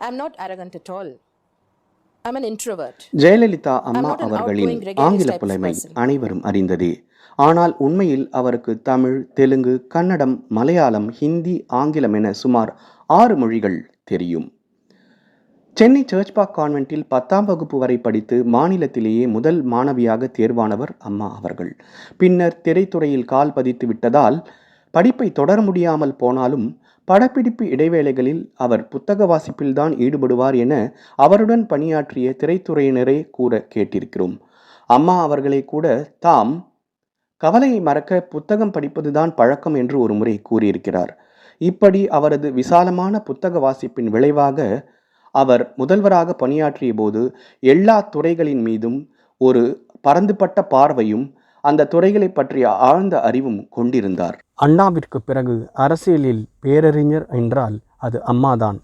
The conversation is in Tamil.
I'm not arrogant at all. I'm an introvert. Jayalalithaa I'm அம்மா not an அவர்களின் outgoing, gregarious ஆங்கில type of புலமை person. அனைவரும் அறிந்ததே. ஆனால் உண்மையில் அவருக்கு தமிழ், தெலுங்கு, கன்னடம், மலையாளம், ஹிந்தி, ஆங்கிலம் என சுமார் 6 மொழிகள் தெரியும். சென்னை சர்ச் பார்க் கான்வென்ட்டில் 10ஆம் வகுப்பு வரை படித்து மாநிலத்திலேயே முதல் மாணவியாக தேர்வானவர் அம்மா அவர்கள். பின்னர் திரைத்துறையில் கால் பதித்து விட்டதால் படிப்பை தொடர முடியாமல் போனாலும் படப்பிடிப்பு இடைவேளைகளில் அவர் புத்தக வாசிப்பில்தான் ஈடுபடுவார் என அவருடன் பணியாற்றிய திரைத்துறையினரே கூற கேட்டிருக்கிறோம். அம்மா அவர்களே கூட தாம் கவலையை மறக்க புத்தகம் படிப்பதுதான் பழக்கம் என்று ஒரு முறை கூறியிருக்கிறார். இப்படி அவரது விசாலமான புத்தக வாசிப்பின் விளைவாக அவர் முதல்வராக பணியாற்றிய போது எல்லா துறைகளின் மீதும் ஒரு பரந்துபட்ட பார்வையும் அந்த துறைகளை பற்றிய ஆழ்ந்த அறிவும் கொண்டிருந்தார். அண்ணாவிற்கு பிறகு அரசியலில் பேரறிஞர் என்றால் அது அம்மாதான்.